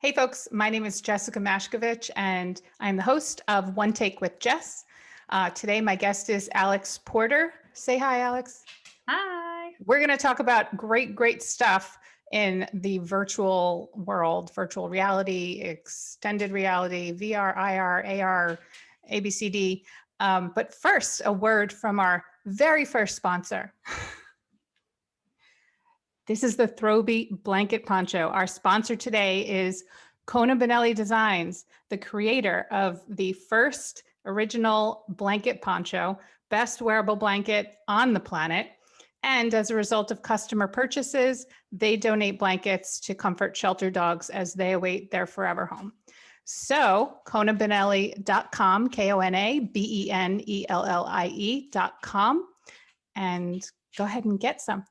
Hey folks, my name is Jessica Mashkovich and I'm the host of One Take with Jess. Today my guest is Alex Porter. Say hi, Alex. Hi. We're going to talk about great stuff in the virtual world, virtual reality, extended reality, VR, IR, AR, ABCD. But first, a word from our very first sponsor. This is the Throwbeat Blanket Poncho. Our sponsor today is Kona Benellie Designs, the creator of the first original blanket poncho, best wearable blanket on the planet. And as a result of customer purchases, they donate blankets to comfort shelter dogs as they await their forever home. So konabenellie.com, KONABENELLIE.com, and go ahead and get some.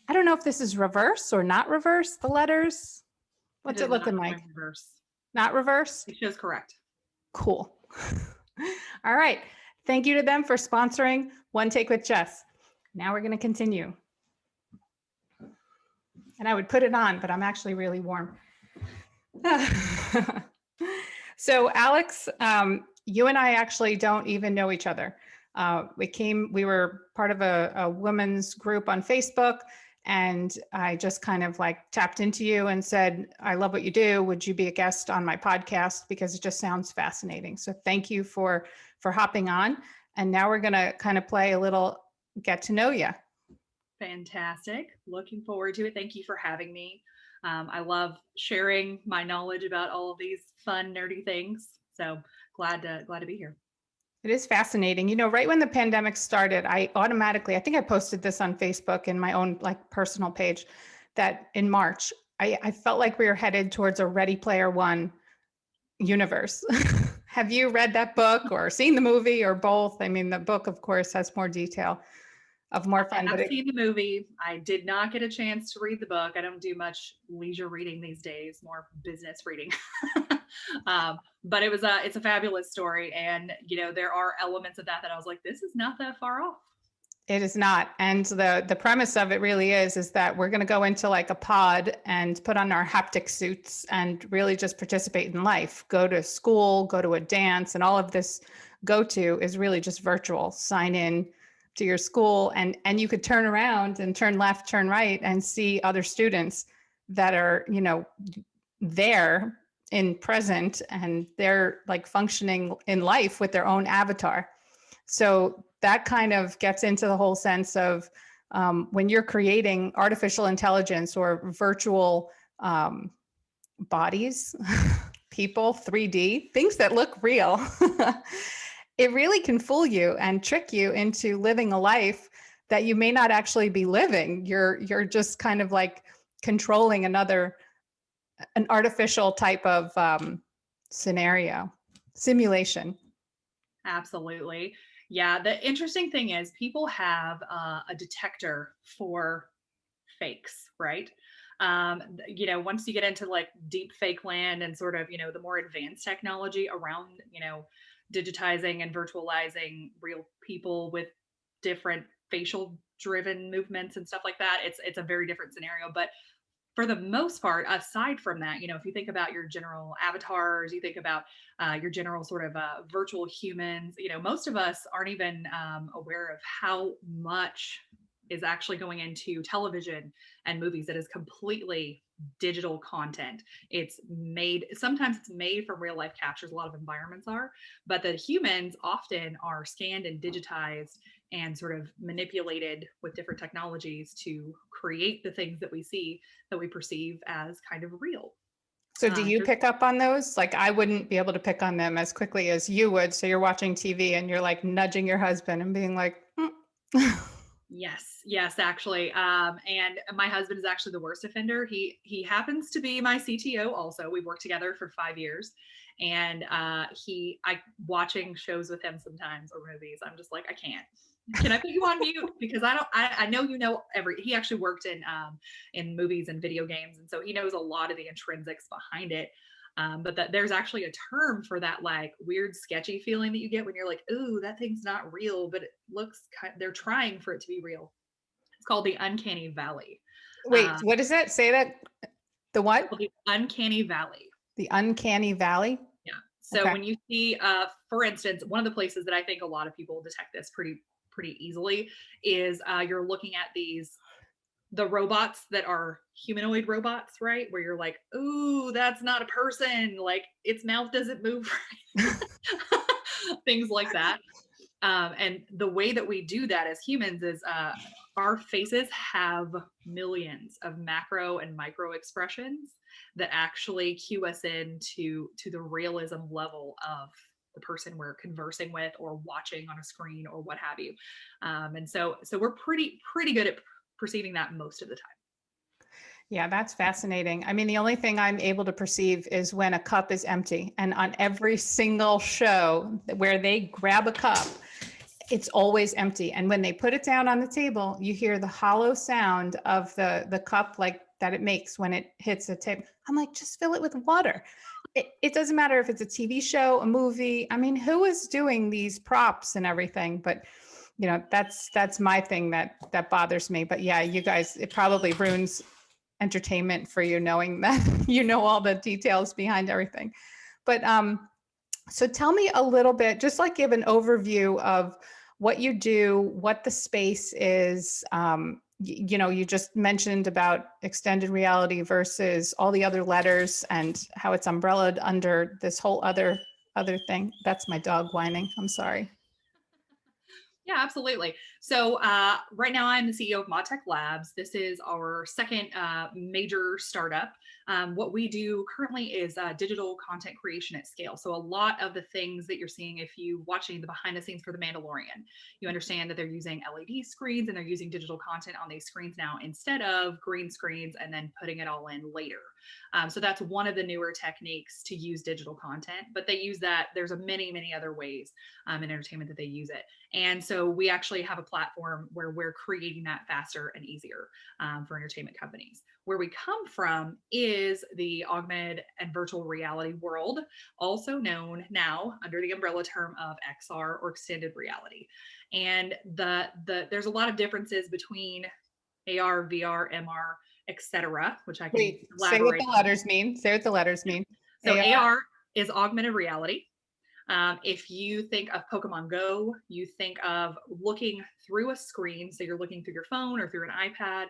I don't know if this is reverse or not reverse, the letters. It What's it is not looking going like? reverse. Not reversed? It shows correct. Cool. All right. Thank you to them for sponsoring One Take with Jess. Now we're going to continue. And I would put it on, but I'm actually really warm. So Alex, you and I actually don't even know each other. We were part of a women's group on Facebook, and I just kind of like tapped into you and said, I love what you do. Would you be a guest on my podcast? Because it just sounds fascinating. So thank you for hopping on. And now we're going to kind of play a little get to know you. Fantastic. Looking forward to it. Thank you for having me. I love sharing my knowledge about all of these fun, nerdy things. So glad to be here. It is fascinating. You know, right when the pandemic started, I think I posted this on Facebook in my own like personal page, that in March, I felt like we were headed towards a Ready Player One universe. Have you read that book or seen the movie or both? I mean, the book, of course, has more detail of more fun, but I've seen the movie. I did not get a chance to read the book. I don't do much leisure reading these days, more business reading. But it's a fabulous story, and there are elements of that I was like, this is not that far off. it is not. And the premise of it really is that we're going to go into like a pod and put on our haptic suits and really just participate in life, go to school, go to a dance, and all of this go to is really just virtual. Sign in to your school and you could turn around and turn left, turn right and see other students that are, there in present and they're like functioning in life with their own avatar. So that kind of gets into the whole sense of when you're creating artificial intelligence or virtual bodies, people, 3D, things that look real, it really can fool you and trick you into living a life that you may not actually be living. You're just kind of like controlling an artificial type of scenario, simulation. Absolutely. Yeah. The interesting thing is people have a detector for fakes, right? Once you get into like deep fake land and sort of, the more advanced technology around, digitizing and virtualizing real people with different facial driven movements and stuff like that, it's a very different scenario. But for the most part, aside from that, if you think about your general avatars, you think about your general sort of virtual humans, most of us aren't even aware of how much is actually going into television and movies that is completely digital content. Sometimes it's made from real life captures, a lot of environments are, but the humans often are scanned and digitized and sort of manipulated with different technologies to create the things that we see that we perceive as kind of real. So do you pick up on those? Like I wouldn't be able to pick on them as quickly as you would. So you're watching TV and you're like nudging your husband and being like, Yes, actually. And my husband is actually the worst offender. He happens to be my CTO also. We've worked together for 5 years. And I watching shows with him sometimes or movies. I'm just like, I can't. Can I put you on mute? Because I know he actually worked in movies and video games. And so he knows a lot of the intrinsics behind it. But that there's actually a term for that like weird sketchy feeling that you get when you're like, ooh, that thing's not real, but it looks they're trying for it to be real. It's called the uncanny valley. wait, what is that? Say that. The what? The uncanny valley. The uncanny valley. Yeah. So Okay. when you see, for instance, one of the places that I think a lot of people detect this pretty easily is you're looking at the robots that are humanoid robots, right? Where you're like, ooh, that's not a person. Like its mouth doesn't move right. Things like that. And the way that we do that as humans is our faces have millions of macro and micro expressions that actually cue us in to the realism level of the person we're conversing with or watching on a screen or what have you. And so we're pretty good at perceiving that most of the time. Yeah, that's fascinating. I mean, the only thing I'm able to perceive is when a cup is empty. And on every single show where they grab a cup, it's always empty. And when they put it down on the table, you hear the hollow sound of the cup like that it makes when it hits the table. I'm like, just fill it with water. It doesn't matter if it's a TV show, a movie. I mean, who is doing these props and everything? But that's my thing that bothers me. But yeah, you guys, it probably ruins entertainment for you knowing that you know all the details behind everything. But so tell me a little bit, just like give an overview of what you do, what the space is. You just mentioned about extended reality versus all the other letters and how it's umbrellaed under this whole other thing. That's my dog whining. I'm sorry. Yeah, absolutely. So right now I'm the CEO of Modtech Labs. This is our second major startup. What we do currently is digital content creation at scale. So a lot of the things that you're seeing, if you watching the behind the scenes for The Mandalorian, you understand that they're using LED screens and they're using digital content on these screens now instead of green screens and then putting it all in later. So that's one of the newer techniques to use digital content, but they use that. There's a many other ways in entertainment that they use it. And so we actually have a platform where we're creating that faster and easier for entertainment companies. Where we come from is the augmented and virtual reality world, also known now under the umbrella term of XR or extended reality. And there's a lot of differences between AR, VR, MR, etc., which I can Wait, say what elaborate the on. letters mean. Say what the letters mean. So AR. AR is augmented reality. If you think of Pokemon Go, you think of looking through a screen. So you're looking through your phone or through an iPad,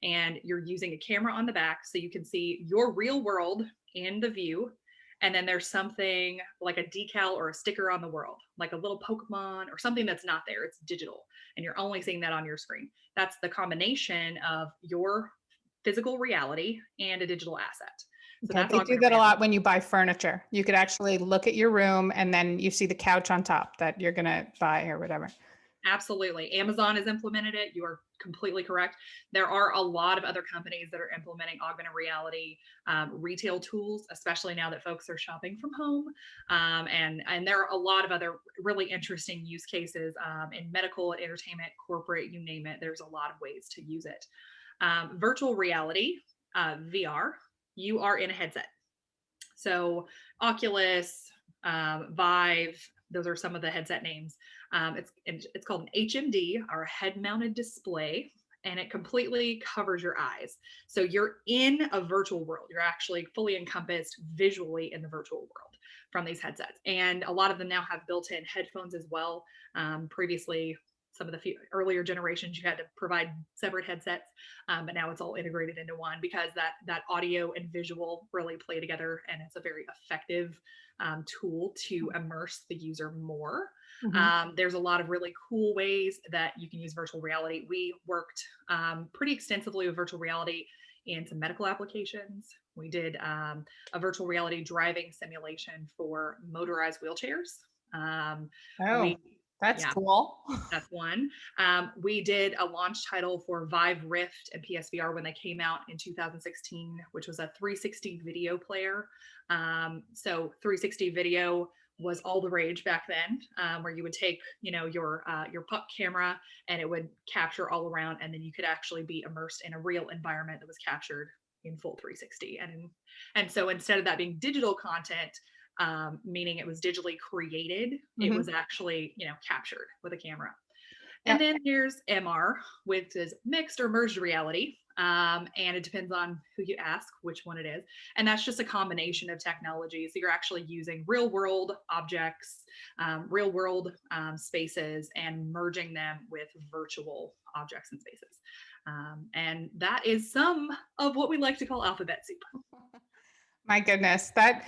and you're using a camera on the back so you can see your real world in the view. And then there's something like a decal or a sticker on the world, like a little Pokemon or something that's not there. It's digital, and you're only seeing that on your screen. That's the combination of your physical reality and a digital asset. So Okay, that's they do augmented that a reality. lot when you buy furniture. You could actually look at your room and then you see the couch on top that you're going to buy or whatever. Absolutely. Amazon has implemented it. You are completely correct. There are a lot of other companies that are implementing augmented reality retail tools, especially now that folks are shopping from home. And there are a lot of other really interesting use cases in medical and entertainment, corporate, you name it. There's a lot of ways to use it. Virtual reality, VR, you are in a headset. So Oculus, Vive, those are some of the headset names. It's called an HMD, or head-mounted display, and it completely covers your eyes. So you're in a virtual world. You're actually fully encompassed visually in the virtual world from these headsets. And a lot of them now have built-in headphones as well. Previously, some of the earlier generations, you had to provide separate headsets, but now it's all integrated into one because that audio and visual really play together, and it's a very effective tool to immerse the user more. Mhm. There's a lot of really cool ways that you can use virtual reality. We worked pretty extensively with virtual reality in some medical applications. We did a virtual reality driving simulation for motorized wheelchairs. Oh, We, that's yeah, cool. that's one. We did a launch title for Vive Rift and PSVR when they came out in 2016, which was a 360 video player. So 360 video was all the rage back then, where you would take, your puck camera and it would capture all around, and then you could actually be immersed in a real environment that was captured in full 360. And so instead of that being digital content, meaning it was digitally created, it was Mhm. actually captured with a camera. And then there's MR, which is mixed or merged reality. And it depends on who you ask which one it is. And that's just a combination of technologies. So you're actually using real world objects, real world spaces, and merging them with virtual objects and spaces. And that is some of what we like to call alphabet soup. My goodness, that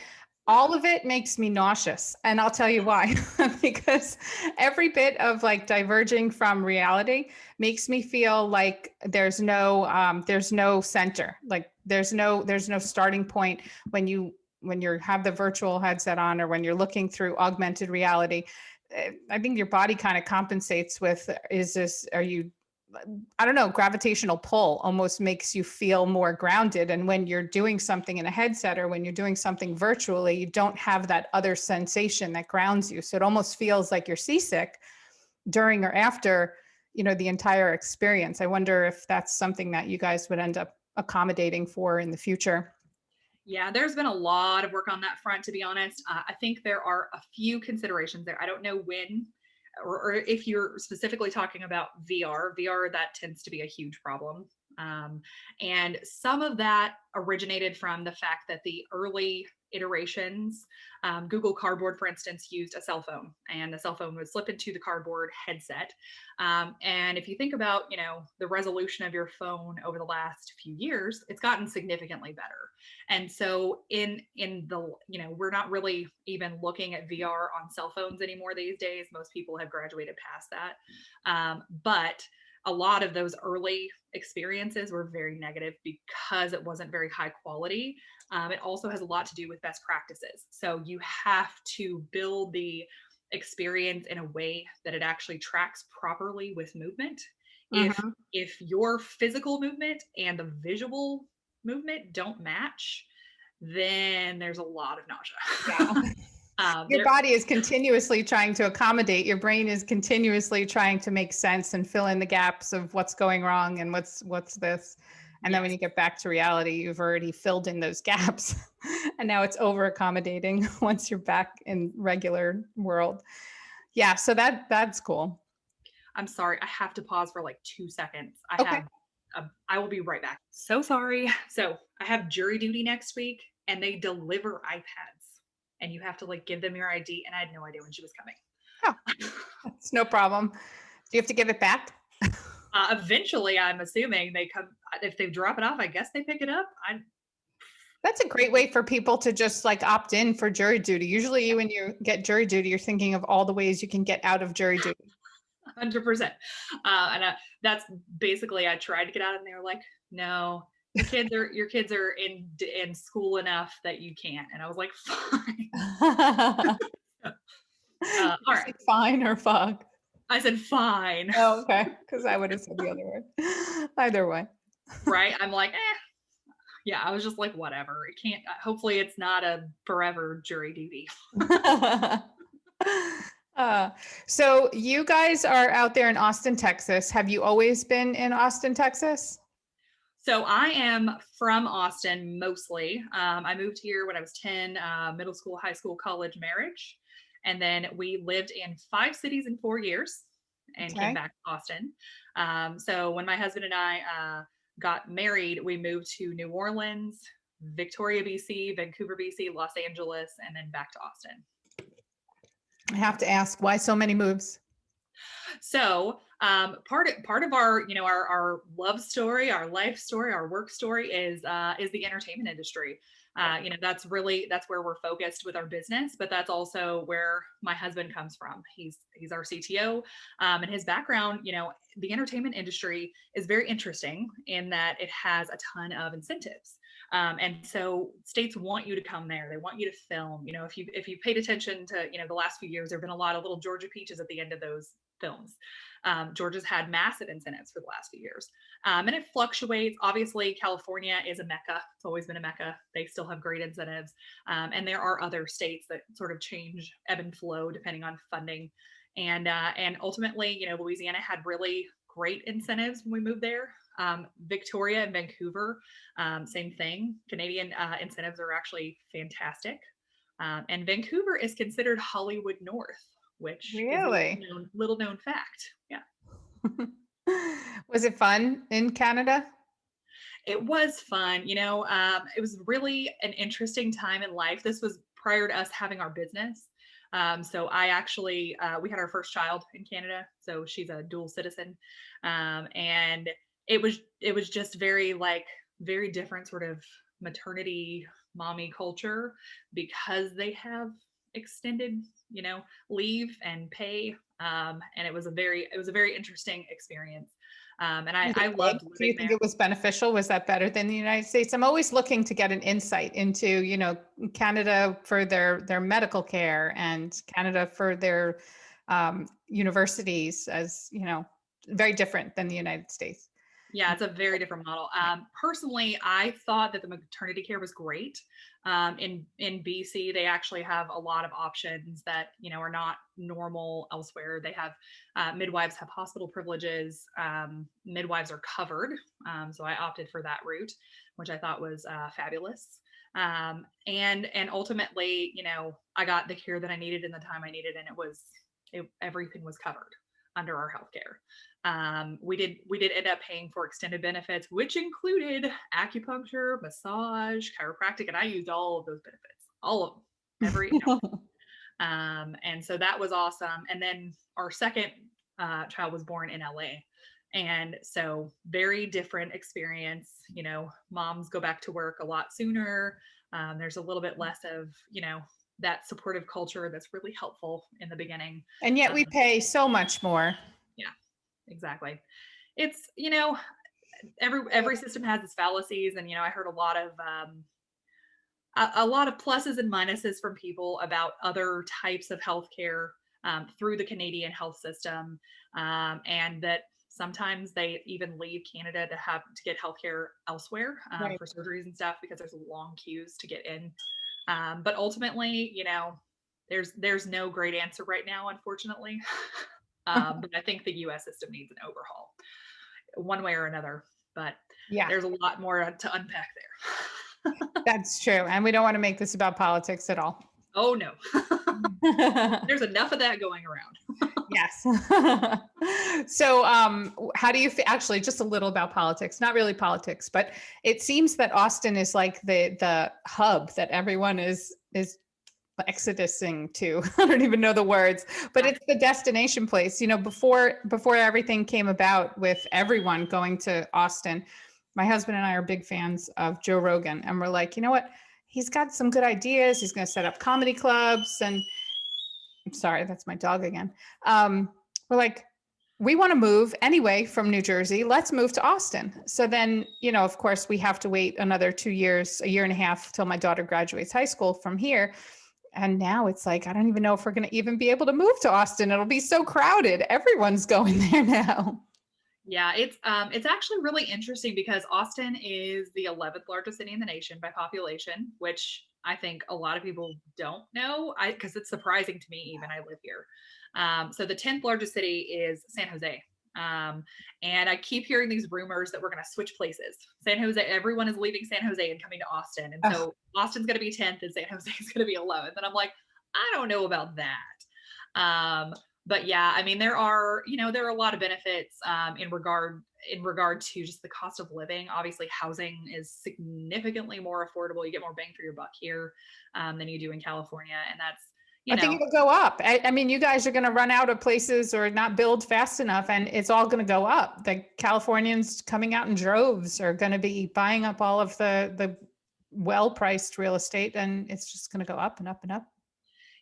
all of it makes me nauseous. And I'll tell you why. Because every bit of like diverging from reality makes me feel like there's no center. Like there's no starting point when you have the virtual headset on or when you're looking through augmented reality. I think your body kind of compensates with, are you, I don't know, gravitational pull almost makes you feel more grounded. And when you're doing something in a headset or when you're doing something virtually, you don't have that other sensation that grounds you. So it almost feels like you're seasick during or after, the entire experience. I wonder if that's something that you guys would end up accommodating for in the future. Yeah, there's been a lot of work on that front, to be honest. I think there are a few considerations there. I don't know when or if you're specifically talking about VR, that tends to be a huge problem. And some of that originated from the fact that the early iterations, Google Cardboard, for instance, used a cell phone, and the cell phone would slip into the cardboard headset. And if you think about, the resolution of your phone over the last few years, it's gotten significantly better. And so in the, we're not really even looking at VR on cell phones anymore these days. Most people have graduated past that. But a lot of those early experiences were very negative because it wasn't very high quality. It also has a lot to do with best practices. So you have to build the experience in a way that it actually tracks properly with movement. Mhm. If your physical movement and the visual movement don't match, then there's a lot of nausea. Yeah. Your body is continuously trying to accommodate. Your brain is continuously trying to make sense and fill in the gaps of what's going wrong and what's this. And then when you get back to reality, you've already filled in those gaps. And now it's over accommodating once you're back in regular world. Yeah, so that's cool. I'm sorry, I have to pause for like 2 seconds. Okay. I will be right back. So sorry. So I have jury duty next week, and they deliver iPads, and you have to like give them your ID. And I had no idea when she was coming. Oh, it's no problem. Do you have to give it back? Eventually, I'm assuming they come. If they drop it off, I guess they pick it up. That's a great way for people to just like opt in for jury duty. Usually, when you get jury duty, you're thinking of all the ways you can get out of jury duty. 100%. And that's basically, I tried to get out, and they were like, "No, your kids are in school enough that you can't." And I was like, "Fine." All right. Fine or fuck. I said, "Fine." Oh, okay. Because I would have said the other word. Either way. Right? I'm like, yeah. I was just like, whatever. It can't. Hopefully, it's not a forever jury duty. So you guys are out there in Austin, Texas. Have you always been in Austin, Texas? So I am from Austin mostly. I moved here when I was 10, middle school, high school, college, marriage. And then we lived in 5 cities in 4 years and came back to Austin. So when my husband and I got married, we moved to New Orleans, Victoria, BC, Vancouver, BC, Los Angeles, and then back to Austin. I have to ask, why so many moves? So part of our our love story, our life story, our work story is the entertainment industry. That's where we're focused with our business, but that's also where my husband comes from. He's our CTO, and his background, the entertainment industry is very interesting in that it has a ton of incentives. And so states want you to come there. They want you to film. If you paid attention to the last few years, there've been a lot of little Georgia peaches at the end of those films. Georgia's had massive incentives for the last few years. And it fluctuates. Obviously, California is a mecca. It's always been a mecca. They still have great incentives. And there are other states that sort of change, ebb and flow depending on funding. And ultimately, Louisiana had really great incentives when we moved there. Victoria and Vancouver, same thing. Canadian incentives are actually fantastic. And Vancouver is considered Hollywood North, which is a Really? little known fact. Yeah. Was it fun in Canada? It was fun, it was really an interesting time in life. This was prior to us having our business. So I actually, we had our first child in Canada, so she's a dual citizen, and it was just very like very different sort of maternity mommy culture because they have extended, leave and pay, and it was a very interesting experience. And I, Was it I good? loved Do you living think there. it was beneficial? Was that better than the United States? I'm always looking to get an insight into, Canada for their medical care and Canada for their universities as, very different than the United States. Yeah, it's a very different model. Personally, I thought that the maternity care was great. In BC, they actually have a lot of options that are not normal elsewhere. They have midwives have hospital privileges. Midwives are covered, so I opted for that route, which I thought was fabulous. And ultimately, I got the care that I needed in the time I needed, and everything was covered under our healthcare. We did end up paying for extended benefits, which included acupuncture, massage, chiropractic, and I used all of those benefits, all of them, every ounce. And so that was awesome. And then our second child was born in LA. And so very different experience. Moms go back to work a lot sooner. There's a little bit less of, that supportive culture that's really helpful in the beginning. And yet Um, we pay so much more. yeah, exactly. It's, every system has its fallacies, and I heard a lot of pluses and minuses from people about other types of healthcare through the Canadian health system, and that sometimes they even leave Canada to get healthcare elsewhere Right. for surgeries and stuff because there's long queues to get in. But ultimately, there's no great answer right now, unfortunately. But I think the U.S. system needs an overhaul, one way or another. But Yeah, there's a lot more to unpack there. that's true. And we don't want to make this about politics at all. Oh no. There's enough of that going around. Yes. So, how do you feel? Actually, just a little about politics, not really politics, but it seems that Austin is like the hub that everyone is exodusing to. I don't even know the words, but Yeah. it's the destination place. Before everything came about with everyone going to Austin, my husband and I are big fans of Joe Rogan, and we're like, you know what? He's got some good ideas. He's going to set up comedy clubs, and I'm sorry, that's my dog again. We're like, we want to move anyway from New Jersey. Let's move to Austin. So then, of course, we have to wait another 2 years, a year and a half till my daughter graduates high school from here. And now it's like, I don't even know if we're going to even be able to move to Austin. It'll be so crowded. Everyone's going there now. Yeah, it's actually really interesting because Austin is the 11th largest city in the nation by population, which I think a lot of people don't know. Because it's surprising to me, even I live here. So the 10th largest city is San Jose. Um, and I keep hearing these rumors that we're going to switch places. San Jose, everyone is leaving San Jose and coming to Austin, and Ugh. so Austin's going to be 10th and San Jose is going to be 11th. And I'm like, I don't know about that. But yeah, I mean, there are a lot of benefits in regard to just the cost of living. Obviously, housing is significantly more affordable. You get more bang for your buck here than you do in California, and that's you I think know it'll go up. I mean, you guys are going to run out of places or not build fast enough, and it's all going to go up. The Californians coming out in droves are going to be buying up all of the well-priced real estate, and it's just going to go up and up and up.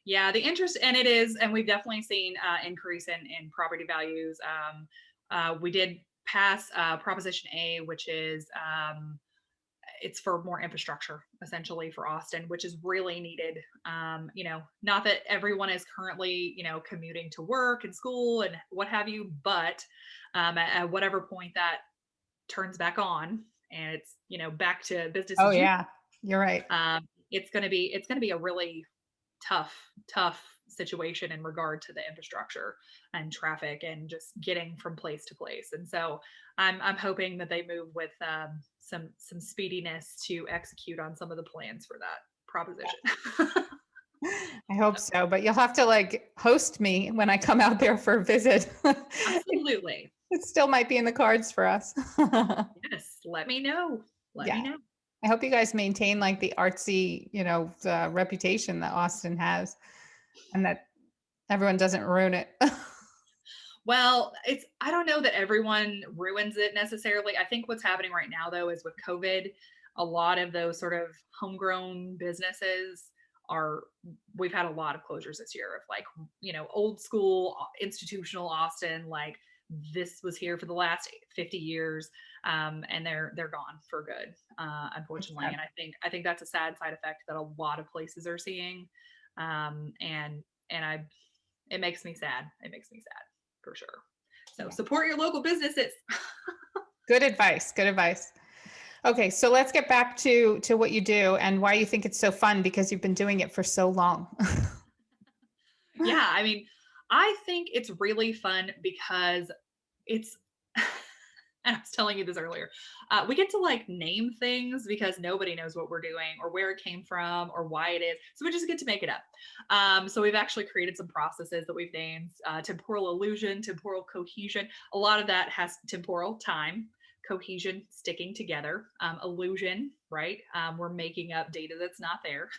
Yeah, the interest, and it is, and we've definitely seen increase in property values. We did pass Proposition A, which is it's for more infrastructure essentially for Austin, which is really needed. Not that everyone is currently, commuting to work and school and what have you, but at whatever point that turns back on and it's, back to business Oh as usual, yeah, you're right. it's gonna be a really tough situation in regard to the infrastructure and traffic and just getting from place to place. And so I'm hoping that they move with some speediness to execute on some of the plans for that proposition. I hope so, but you'll have to like host me when I come out there for a visit. Absolutely. It still might be in the cards for us. Yes, let me know. Let me Yeah. know. I hope you guys maintain like the artsy, the reputation that Austin has and that everyone doesn't ruin it. Well, I don't know that everyone ruins it necessarily. I think what's happening right now though is with COVID, a lot of those sort of homegrown businesses are we've had a lot of closures this year of like, old school institutional Austin, like this was here for the last 50 years. And they're gone for good, unfortunately. And I think that's a sad side effect that a lot of places are seeing. And it makes me sad. It makes me sad for sure. So Yeah. support your local businesses. Good advice. Good advice. Okay, so let's get back to what you do and why you think it's so fun because you've been doing it for so long. Yeah, I mean, I think it's really fun because it's and I was telling you this earlier. We get to like name things because nobody knows what we're doing or where it came from or why it is. So we just get to make it up. So we've actually created some processes that we've named temporal illusion, temporal cohesion. A lot of that has temporal time, cohesion, sticking together, illusion, right? We're making up data that's not there.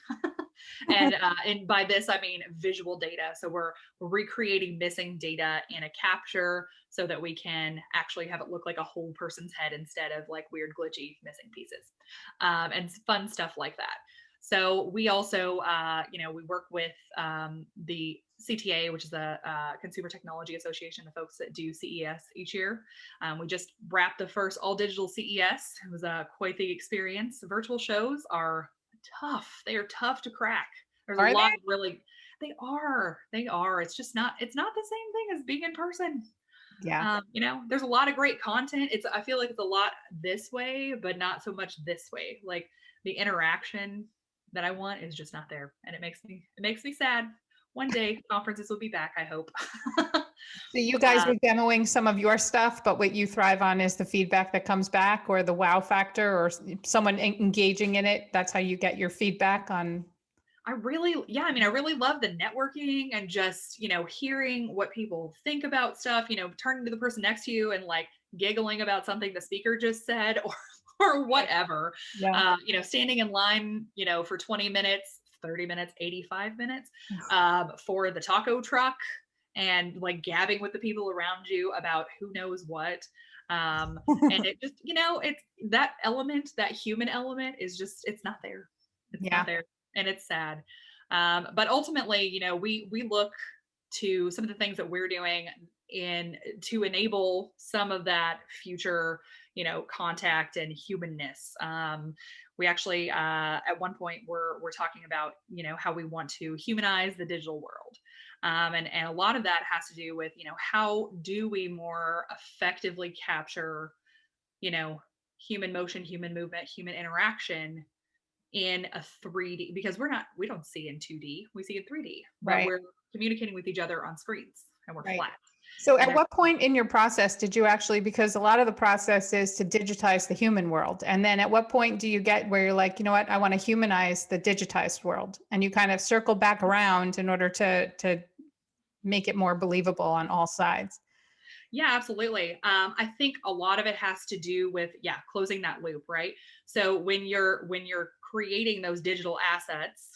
And by this I mean visual data. So we're recreating missing data in a capture so that we can actually have it look like a whole person's head instead of like weird glitchy missing pieces, and fun stuff like that. So we also, we work with the CTA, which is a Consumer Technology Association, the folks that do CES each year. We just wrapped the first all digital CES. It was quite the experience. Virtual shows are tough. They are tough to crack. There's a Are lot they? of really, they are. It's not the same thing as being in person. Yeah. There's a lot of great content. I feel like it's a lot this way, but not so much this way. Like the interaction that I want is just not there. And it makes me sad. One day conferences will be back, I hope. So you guys uh, are demoing some of your stuff, but what you thrive on is the feedback that comes back or the wow factor or someone engaging in it. That's how you get your feedback on. I really love the networking and just, hearing what people think about stuff, turning to the person next to you and like giggling about something the speaker just said or whatever. Yeah. Standing in line, for 20 minutes, 30 minutes, 85 minutes, for the taco truck and like gabbing with the people around you about who knows what. And it just, it's that element, that human element is just, it's not there. It's Yeah. not there. And it's sad. But ultimately, we look to some of the things that we're doing in to enable some of that future, contact and humanness. We actually, at one point, we're talking about, how we want to humanize the digital world. And a lot of that has to do with, how do we more effectively capture, human motion, human movement, human interaction in a 3D, because we don't see in 2D, we see in 3D, but Right. we're communicating with each other on screens and we're Right. flat. So And at there's what point in your process did you actually, because a lot of the process is to digitize the human world. And then at what point do you get where you're like, you know what, I want to humanize the digitized world. And you kind of circle back around in order to make it more believable on all sides. Yeah, absolutely. I think a lot of it has to do with, closing that loop, right? So when you're creating those digital assets,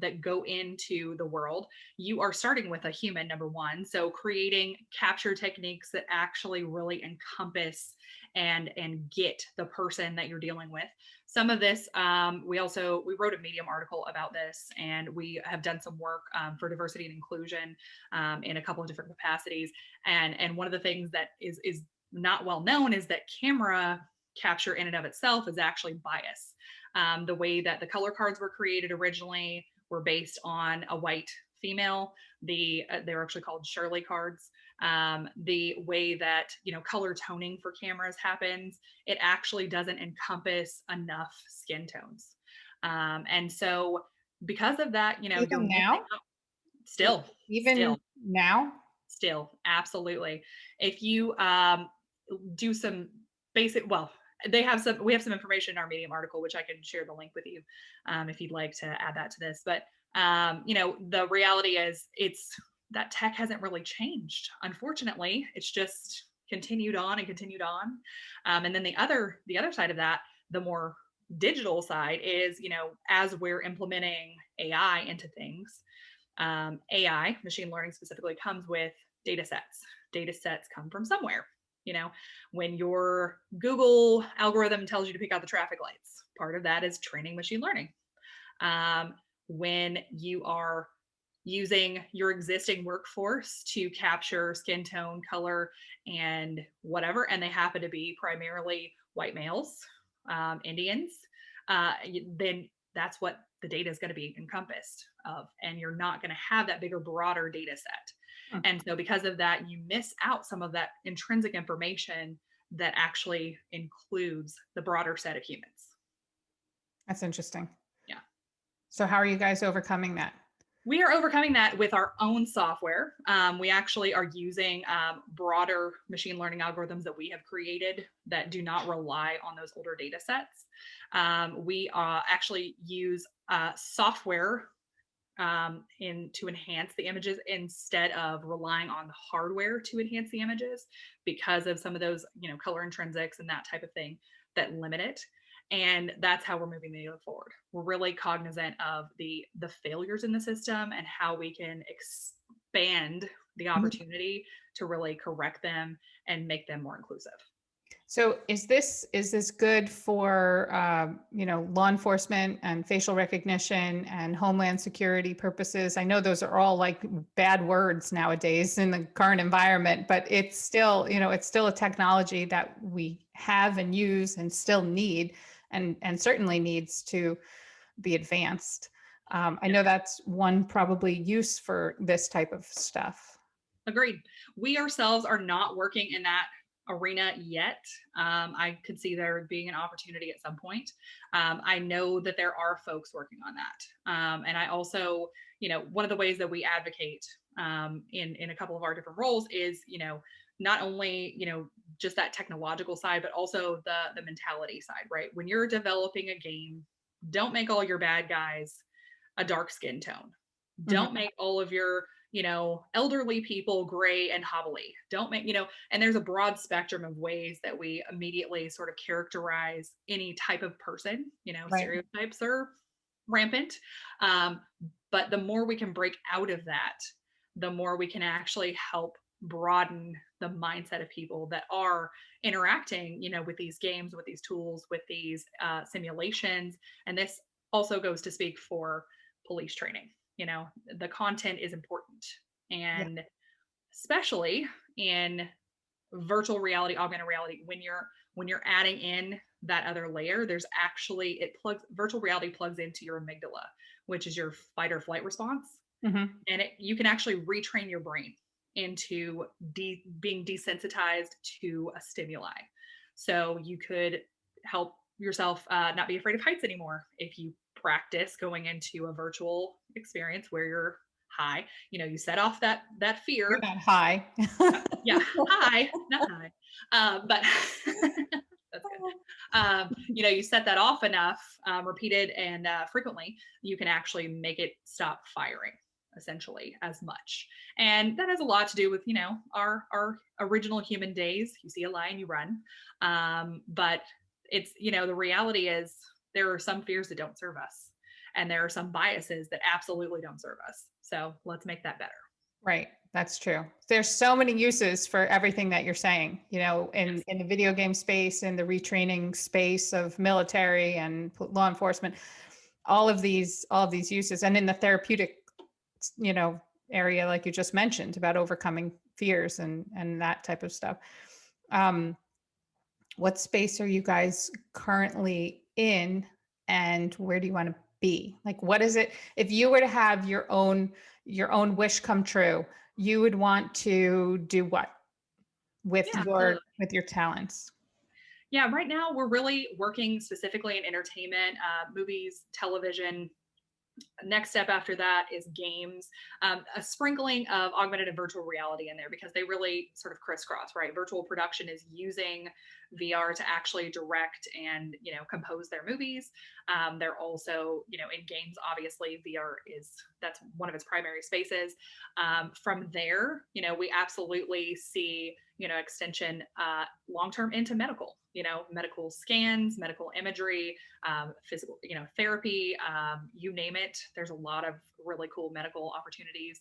that go into the world, you are starting with a human, number one. So creating capture techniques that actually really encompass and get the person that you're dealing with. Some of this, we wrote a Medium article about this, and we have done some work for diversity and inclusion in a couple of different capacities. And one of the things that is not well known is that camera capture in and of itself is actually bias. The way that the color cards were created originally were based on a white female. They're actually called Shirley cards. The way that color toning for cameras happens, it actually doesn't encompass enough skin tones. And so because of that, you're Even missing now? out. Still, Even still, now? still, absolutely. If you do some basic, well, we have some information in our Medium article, which I can share the link with you if you'd like to add that to this. But the reality is, it's that tech hasn't really changed. Unfortunately, it's just continued on and continued on. And then the other side of that, the more digital side is, as we're implementing AI into things, AI, machine learning specifically, comes with data sets. Data sets come from somewhere. When your Google algorithm tells you to pick out the traffic lights, part of that is training machine learning. When you are using your existing workforce to capture skin tone, color, and whatever, and they happen to be primarily white males, Indians, then that's what the data is going to be encompassed of, and you're not going to have that bigger, broader data set. And so because of that, you miss out some of that intrinsic information that actually includes the broader set of humans. That's interesting. Yeah. So how are you guys overcoming that? We are overcoming that with our own software. We actually are using broader machine learning algorithms that we have created that do not rely on those older data sets. We actually use software to enhance the images instead of relying on the hardware to enhance the images, because of some of those, color intrinsics and that type of thing that limit it. And that's how we're moving the needle forward. We're really cognizant of the failures in the system and how we can expand the opportunity to really correct them and make them more inclusive. So is this good for law enforcement and facial recognition and homeland security purposes? I know those are all like bad words nowadays in the current environment, but it's still a technology that we have and use and still need, and certainly needs to be advanced. I know that's one probably use for this type of stuff. Agreed. We ourselves are not working in that arena yet. I could see there being an opportunity at some point. I know that there are folks working on that. And I also, one of the ways that we advocate in a couple of our different roles is, not only, just that technological side, but also the mentality side, right? When you're developing a game, don't make all your bad guys a dark skin tone. Don't make all of your elderly people gray and hobbly. Don't make, and there's a broad spectrum of ways that we immediately sort of characterize any type of person. Right. Stereotypes are rampant. But the more we can break out of that, the more we can actually help broaden the mindset of people that are interacting, with these games, with these tools, with these simulations. And this also goes to speak for police training. The content is important, and especially in virtual reality, augmented reality, when you're adding in that other layer, there's actually virtual reality plugs into your amygdala, which is your fight or flight response. And you can actually retrain your brain into being desensitized to a stimuli. So you could help yourself not be afraid of heights anymore if you practice going into a virtual experience where you're high. You set off that fear. You're not high. Yeah, high, not high. But that's good. You set that off enough, repeated and frequently, you can actually make it stop firing essentially as much. And that has a lot to do with, our original human days. You see a lion, you run. But it's, the reality is there are some fears that don't serve us, and there are some biases that absolutely don't serve us. So let's make that better. Right. That's true. There's so many uses for everything that you're saying, in the video game space, in the retraining space of military and law enforcement, all of these uses, and in the therapeutic, area, like you just mentioned, about overcoming fears and that type of stuff. What space are you guys currently in, and where do you want to be? Like, what is it, if you were to have your own wish come true, you would want to do what with your talents? Yeah, right now we're really working specifically in entertainment, movies, television. Next step after that is games, a sprinkling of augmented and virtual reality in there, because they really sort of crisscross, right? Virtual production is using VR to actually direct and, compose their movies. They're also, in games, obviously that's one of its primary spaces. From there, we absolutely see, extension, long-term into medical, medical scans, medical imagery, physical, therapy, you name it. There's a lot of really cool medical opportunities.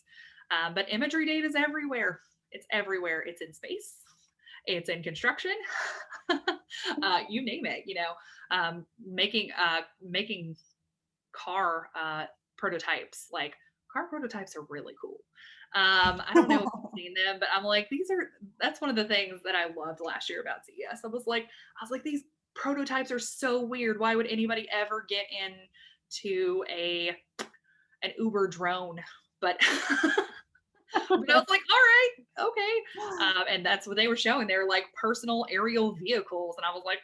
But imagery data is everywhere. It's everywhere. It's in space. It's in construction. You name it, making car prototypes. Like, car prototypes are really cool. I don't know if you've seen them, but I'm like, that's one of the things that I loved last year about CES. I was like, these prototypes are so weird. Why would anybody ever get into an Uber drone? But but I was like, all right, okay. And that's what they were showing. They were like personal aerial vehicles. And I was like,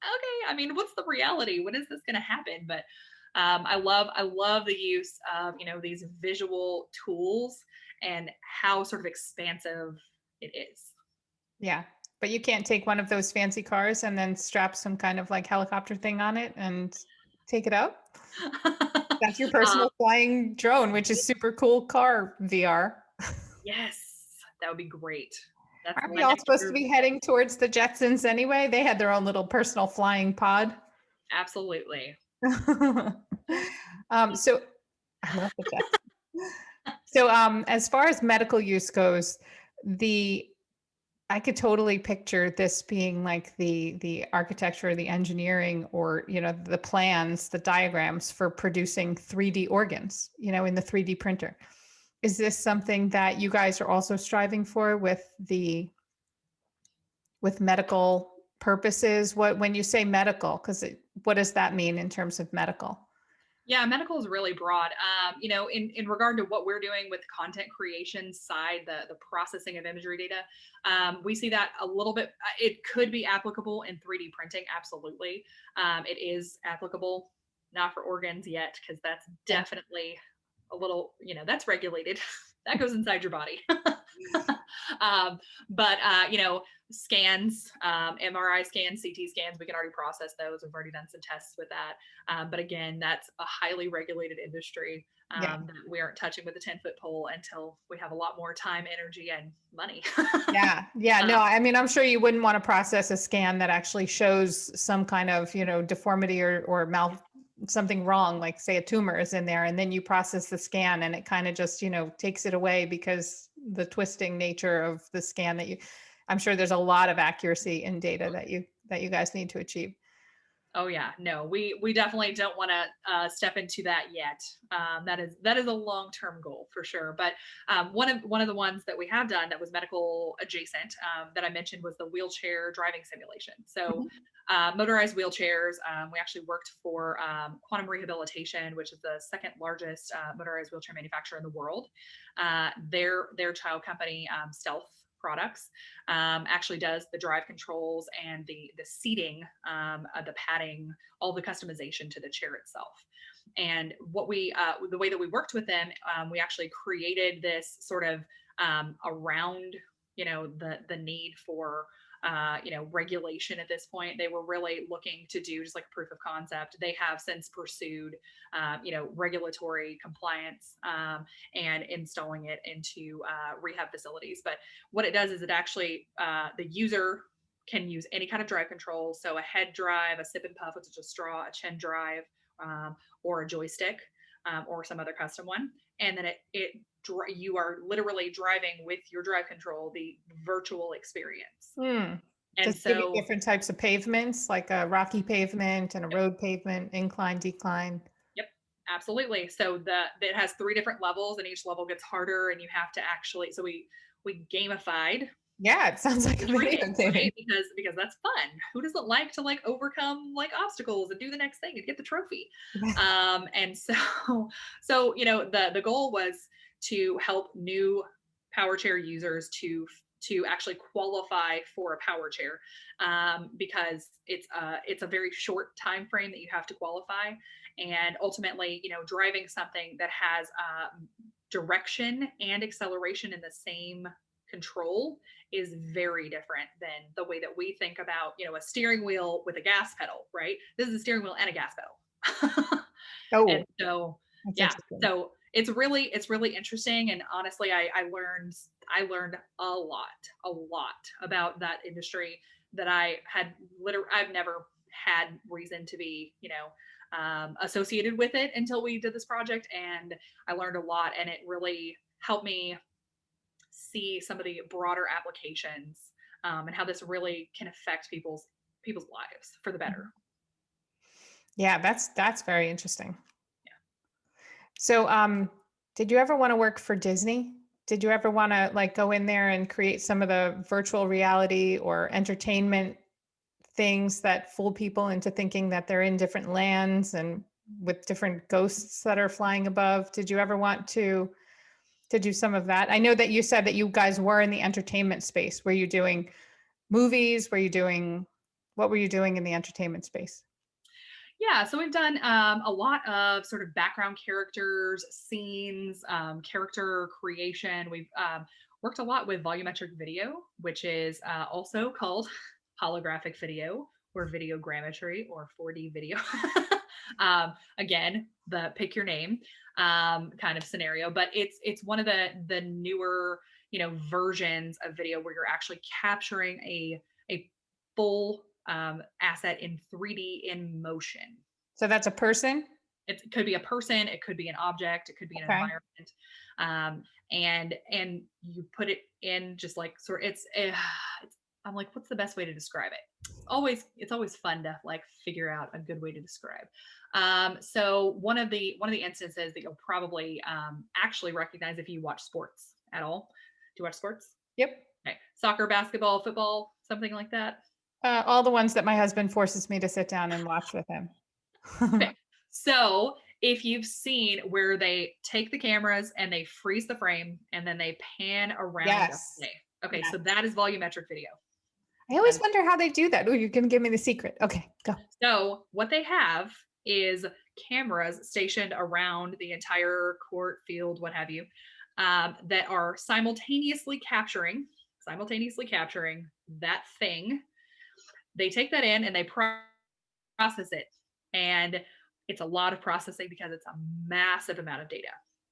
okay, I mean, what's the reality? When is this going to happen? But I love the use of, these visual tools and how sort of expansive it is. Yeah. But you can't take one of those fancy cars and then strap some kind of like helicopter thing on it and take it out. That's your um, personal flying drone, which is super cool car VR. yes, that would be great. That's Aren't we my all next supposed to move. be heading towards the Jetsons anyway? They had their own little personal flying pod. Absolutely. So I love the Jetsons. So as far as medical use goes, the I could totally picture this being like the architecture, the engineering, or the plans, the diagrams for producing 3D organs, in the 3D printer. Is this something that you guys are also striving for with medical purposes? When you say medical, what does that mean in terms of medical? Yeah, medical is really broad. In regard to what we're doing with content creation side, the processing of imagery data, we see that a little bit. It could be applicable in 3D printing, absolutely. It is applicable, not for organs yet, because that's Yeah. definitely a little, that's regulated. That goes inside your body. But scans, MRI scans, CT scans, we can already process those. We've already done some tests with that. But again, that's a highly regulated industry Yeah. that we aren't touching with a 10-foot pole until we have a lot more time, energy, and money. Yeah. Yeah. No, I mean, I'm sure you wouldn't want to process a scan that actually shows some kind of, deformity or something wrong, like say a tumor is in there, and then you process the scan and it kind of just, takes it away because the twisting nature of the scan I'm sure there's a lot of accuracy in data that you guys need to achieve. Oh yeah, no, we definitely don't want to step into that yet. That is a long term goal for sure. But one of the ones that we have done that was medical adjacent that I mentioned was the wheelchair driving simulation. So Mhm. motorized wheelchairs. We actually worked for Quantum Rehabilitation, which is the second largest motorized wheelchair manufacturer in the world. Their child company, Stealth Products, actually does the drive controls and the seating, the padding, all the customization to the chair itself. And the way that we worked with them, we actually created this sort of around, the need for regulation at this point. They were really looking to do just like a proof of concept. They have since pursued, regulatory compliance and installing it into rehab facilities. But what it does is it actually, the user can use any kind of drive control. So a head drive, a sip and puff, which is a straw, a chin drive, or a joystick, or some other custom one. And then you are literally driving with your drive control, the virtual experience. Hmm. And Does it give you so, different types of pavements, like a rocky pavement and a road pavement, incline, decline? yep, absolutely. So it has three different levels, and each level gets harder, and you have to actually. So we gamified Yeah, it sounds like the a video training, game. right? Because that's fun. Who doesn't like to like overcome like obstacles and do the next thing and get the trophy? And so the goal was to help new power chair users to actually qualify for a power chair, because it's a very short time frame that you have to qualify, and ultimately, driving something that has direction and acceleration in the same control is very different than the way that we think about, a steering wheel with a gas pedal, right? This is a steering wheel and a gas pedal. And Oh, so, that's yeah. interesting. So it's really interesting. And honestly, I learned a lot about that industry that I've never had reason to be, associated with it until we did this project. And I learned a lot, and it really helped me see some of the broader applications, and how this really can affect people's lives for the better. Yeah, that's very interesting. Yeah. So, did you ever want to work for Disney? Did you ever want to like go in there and create some of the virtual reality or entertainment things that fool people into thinking that they're in different lands and with different ghosts that are flying above? Did you ever want to do some of that? I know that you said that you guys were in the entertainment space. Were you doing movies? What were you doing in the entertainment space? Yeah, so we've done a lot of sort of background characters, scenes, character creation. We've worked a lot with volumetric video, which is also called holographic video or videogrammetry or 4D video. Again, the pick your name kind of scenario, but it's one of the newer versions of video where you're actually capturing a full asset in 3D in motion. So that's a person? It could be a person, it could be an object, it could be an Okay. environment, and you put it in just like sort. I'm like, what's the best way to describe it? It's always fun to like figure out a good way to describe. So one of the instances that you'll probably actually recognize if you watch sports at all. Do you watch sports? Yep. Okay. Soccer, basketball, football, something like that. All the ones that my husband forces me to sit down and watch with him. Okay. So if you've seen where they take the cameras and they freeze the frame and then they pan around a Yes. play. Okay, Yes. so that is volumetric video. I always wonder how they do that. Oh, you're going to give me the secret. Okay, go. So what they have is cameras stationed around the entire court, field, what have you, that are simultaneously capturing that thing. They take that in and they process it. And it's a lot of processing because it's a massive amount of data.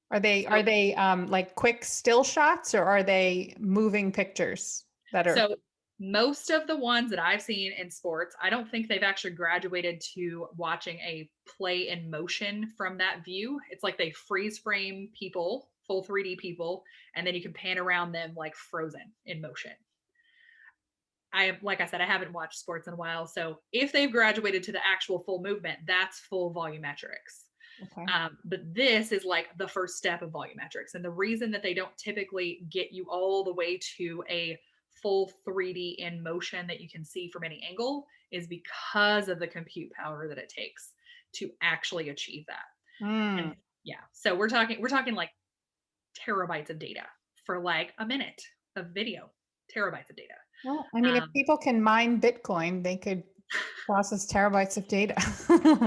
Are they like quick still shots or are they moving pictures that are? So most of the ones that I've seen in sports, I don't think they've actually graduated to watching a play in motion from that view. It's like they freeze frame people, full 3D people, and then you can pan around them like frozen in motion. Like I said, I haven't watched sports in a while. So if they've graduated to the actual full movement, that's full volumetrics. Okay. But this is like the first step of volumetrics. And the reason that they don't typically get you all the way to a full 3D in motion that you can see from any angle is because of the compute power that it takes to actually achieve that. And yeah, so we're talking like terabytes of data for like a minute of video, terabytes of data. Well, I mean, if people can mine Bitcoin, they could process terabytes of data.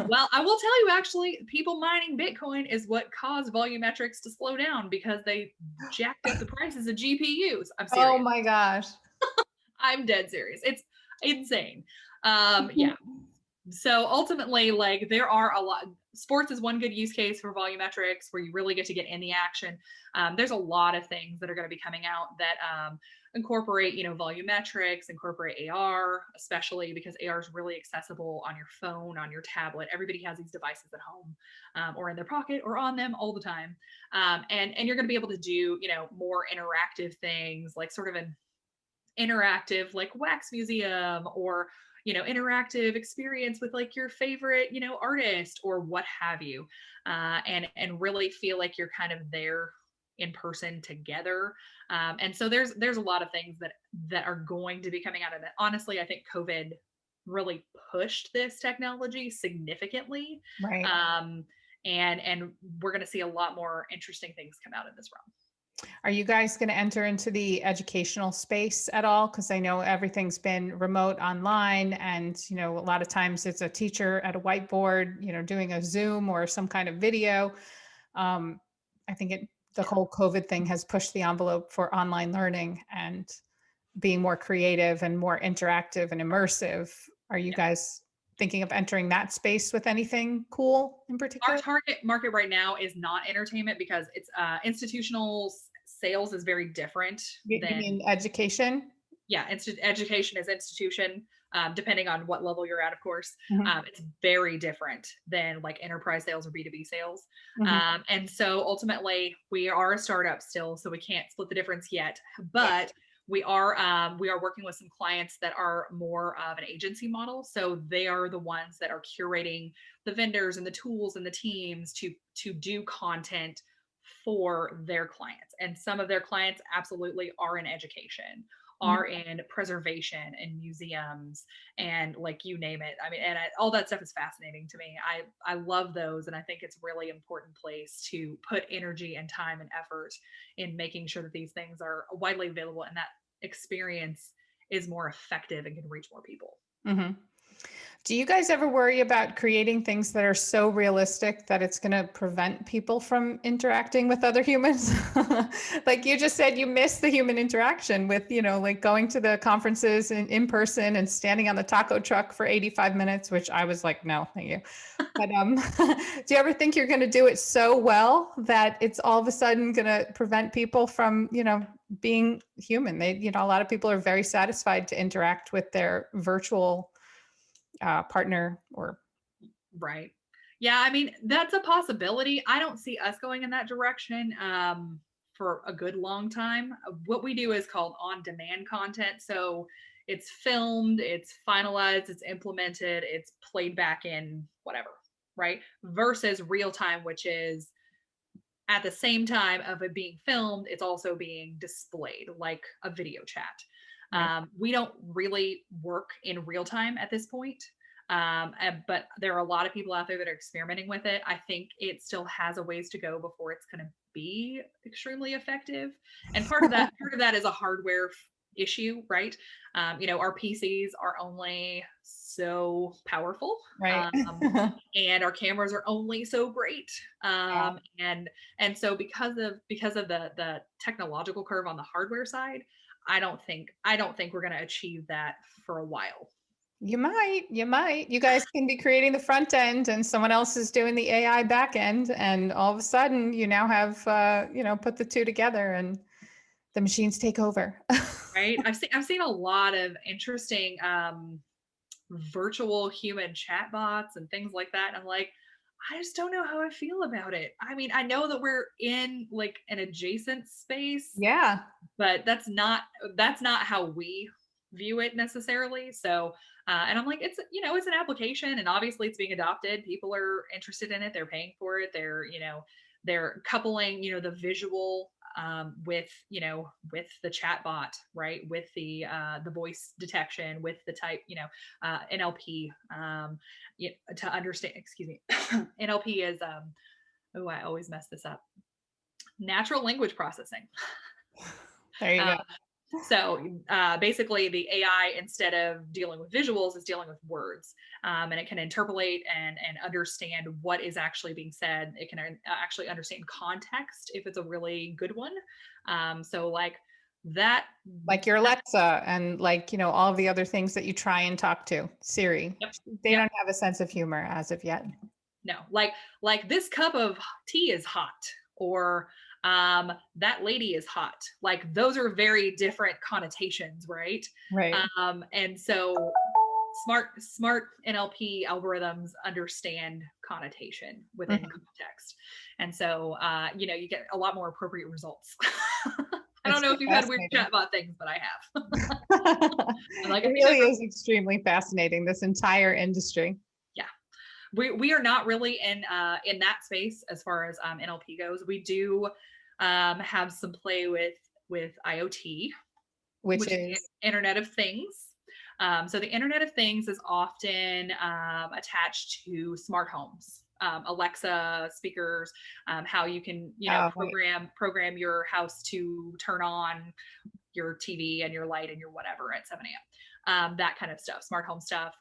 Well, I will tell you, actually, people mining Bitcoin is what caused volumetrics to slow down because they jacked up the prices of GPUs. I'm serious. Oh my gosh. I'm dead serious. It's insane. Yeah. So ultimately, like there are a lot. Sports is one good use case for volumetrics where you really get to get in the action. There's a lot of things that are going to be coming out that incorporate, volumetrics, incorporate AR, especially because AR is really accessible on your phone, on your tablet. Everybody has these devices at home or in their pocket or on them all the time. And you're going to be able to do, more interactive things like sort of an interactive like wax museum or interactive experience with like your favorite artist or what have you, and really feel like you're kind of there in person together. And so there's a lot of things that are going to be coming out of it. Honestly, I think COVID really pushed this technology significantly. Right. And we're going to see a lot more interesting things come out in this realm. Are you guys going to enter into the educational space at all? Because I know everything's been remote online and, a lot of times it's a teacher at a whiteboard, doing a Zoom or some kind of video. I think the whole COVID thing has pushed the envelope for online learning and being more creative and more interactive and immersive. Are you guys thinking of entering that space with anything cool in Our particular? target market right now is not entertainment because it's institutional sales is very different You than, mean education? yeah, education is institution, depending on what level you're at, of course. Mhm, It's very different than like enterprise sales or B2B sales. mhm. And so ultimately, we are a startup still, so we can't split the difference yet. But we are working with some clients that are more of an agency model. So they are the ones that are curating the vendors and the tools and the teams to do content for their clients. And some of their clients absolutely are in education, Mhm. are in preservation and museums, and like you name it. I mean, and all that stuff is fascinating to me. I love those, and I think it's really important place to put energy and time and effort in making sure that these things are widely available and that experience is more effective and can reach more people. Mhm. Do you guys ever worry about creating things that are so realistic that it's going to prevent people from interacting with other humans? Like you just said, you miss the human interaction with, like going to the conferences in person and standing on the taco truck for 85 minutes, which I was like, no, thank you. But do you ever think you're going to do it so well that it's all of a sudden going to prevent people from, being human? A lot of people are very satisfied to interact with their virtual partner or Right. Yeah, I mean, that's a possibility. I don't see us going in that direction for a good long time. What we do is called on demand content. So it's filmed, it's finalized, it's implemented, it's played back in whatever, right? Versus real time, which is at the same time of it being filmed, it's also being displayed like a video chat. right. We don't really work in real time at this point. But there are a lot of people out there that are experimenting with it. I think it still has a ways to go before it's going to be extremely effective. And part of that is a hardware issue, right? Our PCs are only so powerful. Right. And our cameras are only so great. Yeah. And so because of the technological curve on the hardware side, I don't think we're going to achieve that for a while. You might. You guys can be creating the front end and someone else is doing the AI back end. And all of a sudden you now have, put the two together and the machines take over. Right, I've seen a lot of interesting virtual human chatbots and things like that. I'm like, I just don't know how I feel about it. I mean, I know that we're in like an adjacent space, Yeah. but that's not how we view it necessarily. So and I'm like, it's an application, and obviously it's being adopted. People are interested in it, they're paying for it, they're coupling the visual with the chat bot, right, with the voice detection, with the type, NLP, to understand, excuse me. NLP is oh, I always mess this up, natural language processing. There you uh, go. So basically, the AI, instead of dealing with visuals, is dealing with words, and it can interpolate and understand what is actually being said. It can actually understand context if it's a really good one. So like that. Like your that Alexa and like, all of the other things that you try and talk to, Siri. yep, They yep. don't have a sense of humor as of yet. No, like this cup of tea is hot, or that lady is hot. Like those are very different connotations, right? Right. And so smart NLP algorithms understand connotation within Mhm. context. And so you get a lot more appropriate results. I don't It's know so if you've had weird fascinating. chatbot things, but I have. I'm like, It I think really is extremely fascinating, this entire industry. yeah. We are not really in that space as far as NLP goes. We do have some play with IoT, Which which is the is, Internet of Things. So the Internet of Things is often attached to smart homes, Alexa speakers, how you can right. program your house to turn on your TV and your light and your whatever at 7 a.m. That kind of stuff, smart home stuff.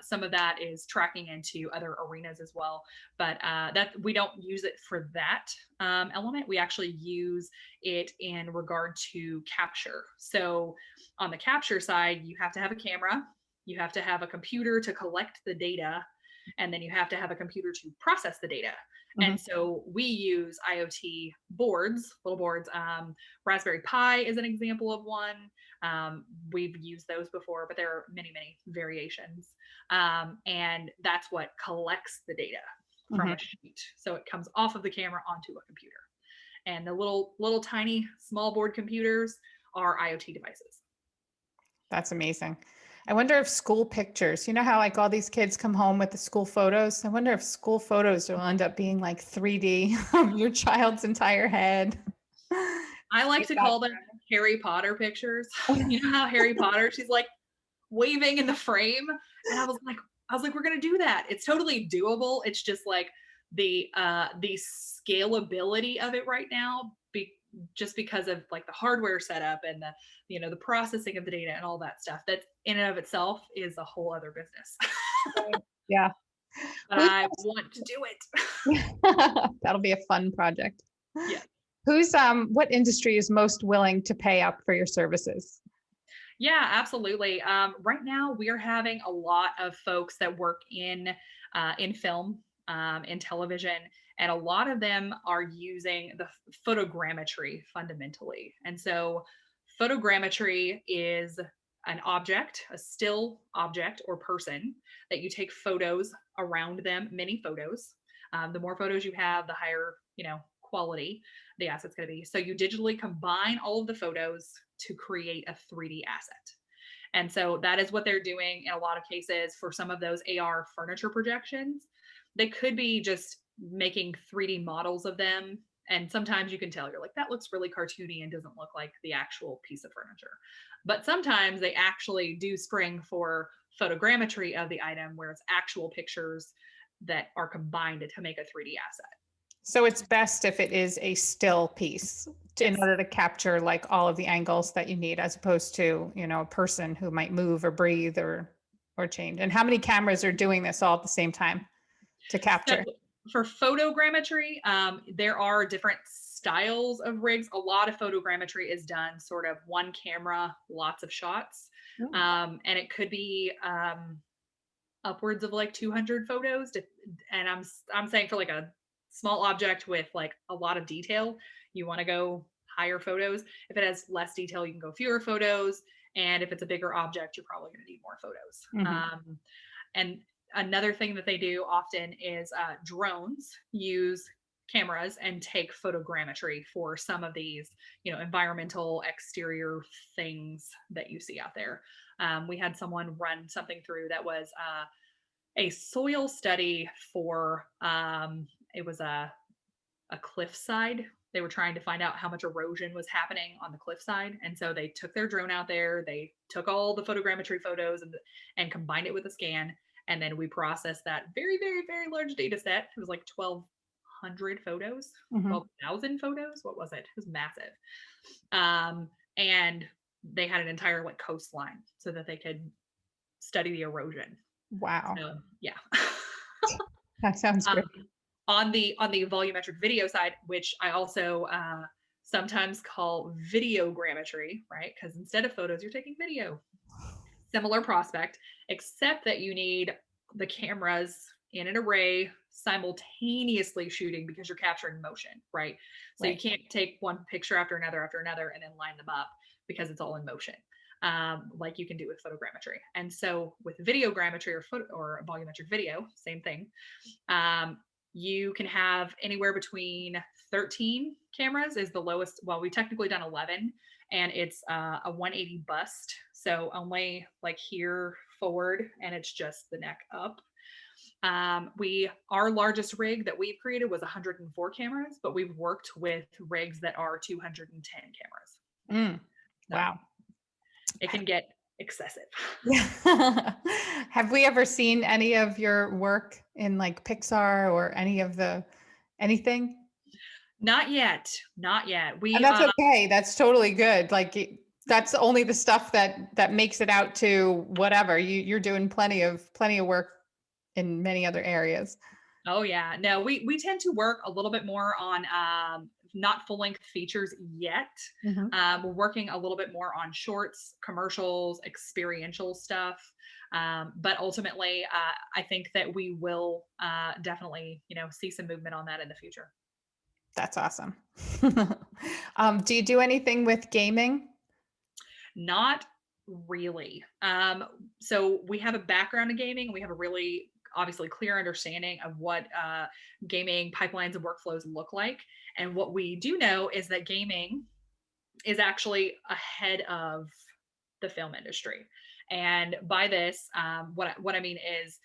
Some of that is tracking into other arenas as well, but that we don't use it for that element. We actually use it in regard to capture. So on the capture side, you have to have a camera. you have to have a computer to collect the data, and then you have to have a computer to process the data. Mhm. And so we use IoT boards, little boards. Raspberry Pi is an example of one. We've used those before, but there are many, many variations. And that's what collects the data from Mhm. a sheet. So it comes off of the camera onto a computer. And the little tiny small board computers are IoT devices. That's amazing. I wonder if school pictures, you know how like all these kids come home with the school photos? I wonder if school photos will end up being like 3D of your child's entire head. I like Take to that call them Harry Potter pictures. You know how Harry Potter, she's like waving in the frame, and I was like, we're gonna do that. It's totally doable. It's just like the scalability of it right now, just because of like the hardware setup and the processing of the data and all that stuff. That in and of itself is a whole other business. Yeah. But Who's I want to do it. that'll be a fun project. Yeah. Who's what industry is most willing to pay up for your services? Yeah, absolutely. Right now, we are having a lot of folks that work in film, in television, and a lot of them are using the photogrammetry fundamentally. And so, photogrammetry is an object, a still object or person that you take photos around them, many photos. The more photos you have, the higher quality the asset's going to be. So you digitally combine all of the photos to create a 3D asset. And so that is what they're doing in a lot of cases for some of those AR furniture projections. They could be just making 3D models of them. And sometimes you can tell, you're like, that looks really cartoony and doesn't look like the actual piece of furniture. But sometimes they actually do spring for photogrammetry of the item, where it's actual pictures that are combined to make a 3D asset. So it's best if it is a still piece in Yes. order to capture like all of the angles that you need, as opposed to, a person who might move or breathe or change. And how many cameras are doing this all at the same time to So capture? for photogrammetry, there are different styles of rigs. A lot of photogrammetry is done sort of one camera, lots of shots. Mm. And it could be upwards of like 200 photos. And I'm saying for like a small object with like a lot of detail, you want to go higher photos. If it has less detail, you can go fewer photos. And if it's a bigger object, you're probably going to need more photos. Mm-hmm. And another thing that they do often is drones use cameras and take photogrammetry for some of these, environmental exterior things that you see out there. We had someone run something through that was a soil study for it was a cliffside. They were trying to find out how much erosion was happening on the cliffside, and so they took their drone out there. They took all the photogrammetry photos and combined it with a scan, and then we processed that very, very, very large data set. It was like 1,200 photos, Mm-hmm. 12,000 photos. What was it? It was massive. And they had an entire like coastline so that they could study the erosion. Wow. So yeah. That sounds great. On the volumetric video side, which I also sometimes call videogrammetry, right? Because instead of photos, you're taking video. Similar prospect, except that you need the cameras in an array simultaneously shooting because you're capturing motion, right? So you can't take one picture after another, and then line them up because it's all in motion, like you can do with photogrammetry. And so with videogrammetry or volumetric video, same thing. You can have anywhere between 13 cameras is the lowest. Well, we technically done 11, and it's a 180 bust. So only like here forward, and it's just the neck up. Our largest rig that we've created was 104 cameras, but we've worked with rigs that are 210 cameras. Mm. Wow. It can get excessive. Have we ever seen any of your work in like Pixar or anything? Not yet. Not yet. And that's okay. That's totally good. Like that's only the stuff that makes it out to whatever. You're doing plenty of work in many other areas. Oh yeah. No, we tend to work a little bit more on not full length features yet. Mhm. We're working a little bit more on shorts, commercials, experiential stuff. But ultimately, I think that we will definitely, see some movement on that in the future. That's awesome. Do you do anything with gaming? Not really. So we have a background in gaming. We have a really obviously clear understanding of what gaming pipelines and workflows look like. And what we do know is that gaming is actually ahead of the film industry. And by this, what I mean is,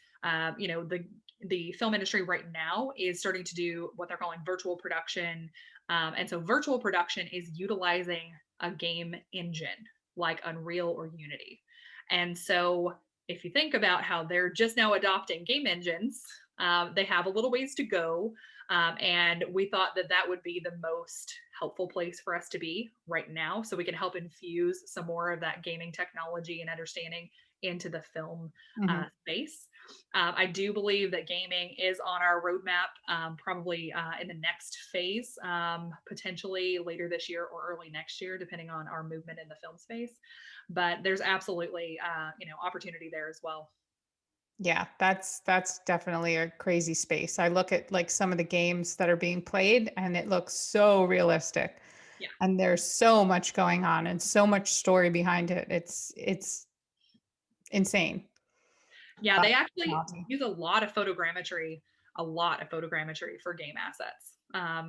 the film industry right now is starting to do what they're calling virtual production. And so virtual production is utilizing a game engine like Unreal or Unity. And so if you think about how they're just now adopting game engines, they have a little ways to go. And we thought that that would be the most helpful place for us to be right now. So we can help infuse some more of that gaming technology and understanding into the film Mhm. space. I do believe that gaming is on our roadmap, probably in the next phase, potentially later this year or early next year, depending on our movement in the film space. But there's absolutely, opportunity there as well. Yeah, that's definitely a crazy space. I look at like some of the games that are being played and it looks so realistic. Yeah. And there's so much going on and so much story behind it. It's insane. Yeah, they actually Technology. use a lot of photogrammetry for game assets,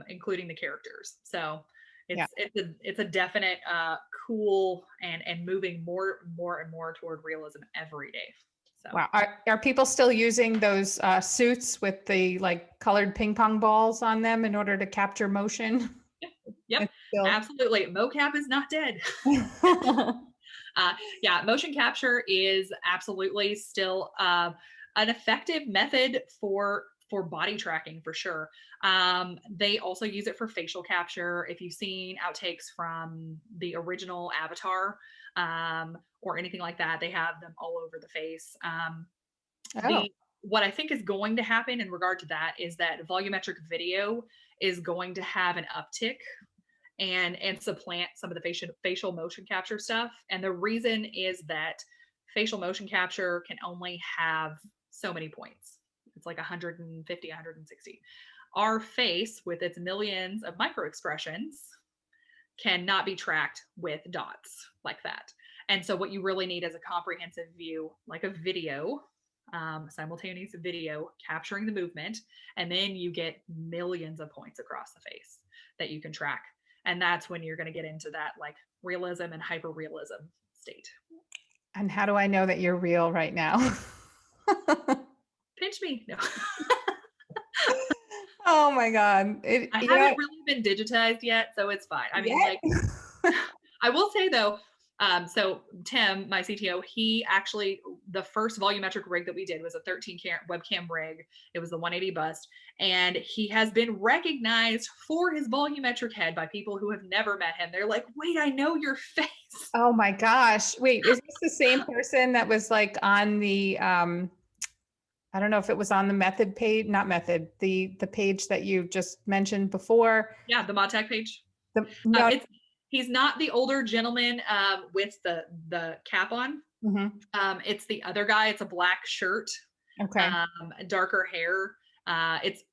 including the characters. So Yeah. it's a definite cool and moving more and more toward realism every day. So Wow. Are people still using those suits with the like colored ping pong balls on them in order to capture motion? yeah, yep, It's still absolutely. Mocap is not dead. Yeah, motion capture is absolutely still an effective method for body tracking for sure. They also use it for facial capture. If you've seen outtakes from the original Avatar or anything like that, they have them all over the face. Oh, The What I think is going to happen in regard to that is that volumetric video is going to have an uptick and supplant some of the facial motion capture stuff. And the reason is that facial motion capture can only have so many points. It's like 150, 160. Our face, with its millions of micro expressions, cannot be tracked with dots like that. And so, what you really need is a comprehensive view, like a video, simultaneous video capturing the movement, and then you get millions of points across the face that you can track. And that's when you're going to get into that like realism and hyper realism state. and how do I know that you're real right now? Pinch me. No. Oh my God. I You know, haven't really been digitized yet, so it's fine. I mean, yet? like, I will say though, so Tim, my CTO, he actually the first volumetric rig that we did was a 13 webcam rig. It was the 180 bust, and he has been recognized for his volumetric head by people who have never met him. They're like, "Wait, I know your face." Oh my gosh. Wait, is this the same person that was like on the I don't know if it was on the method page, not method, the page that you just mentioned before. Yeah, the Modtech page. No. It's He's not the older gentleman with the cap on. Mhm. It's the other guy. It's a black shirt, Okay. darker hair.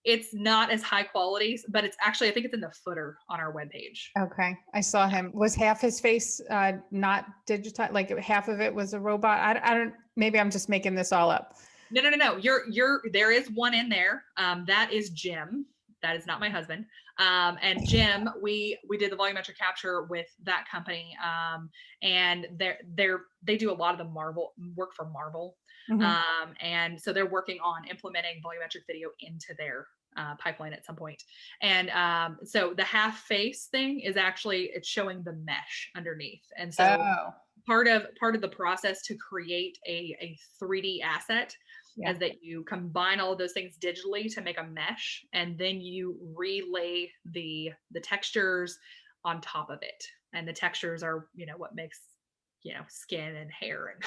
It's not as high quality, but it's actually I think it's in the footer on our webpage. Okay. I saw him. Was half his face not digitized? Like half of it was a robot? I don't, maybe I'm just making this all up. No. You're there is one in there. That is Jim. That is not my husband. And Jim, we did the volumetric capture with that company. And they do a lot of the Marvel work for Marvel. Mhm. And so they're working on implementing volumetric video into their pipeline at some point. And so the half face thing is actually it's showing the mesh underneath. And so Oh, part of the process to create a 3D asset yeah. is that you combine all of those things digitally to make a mesh, and then you relay the textures on top of it. And the textures are what makes skin and hair and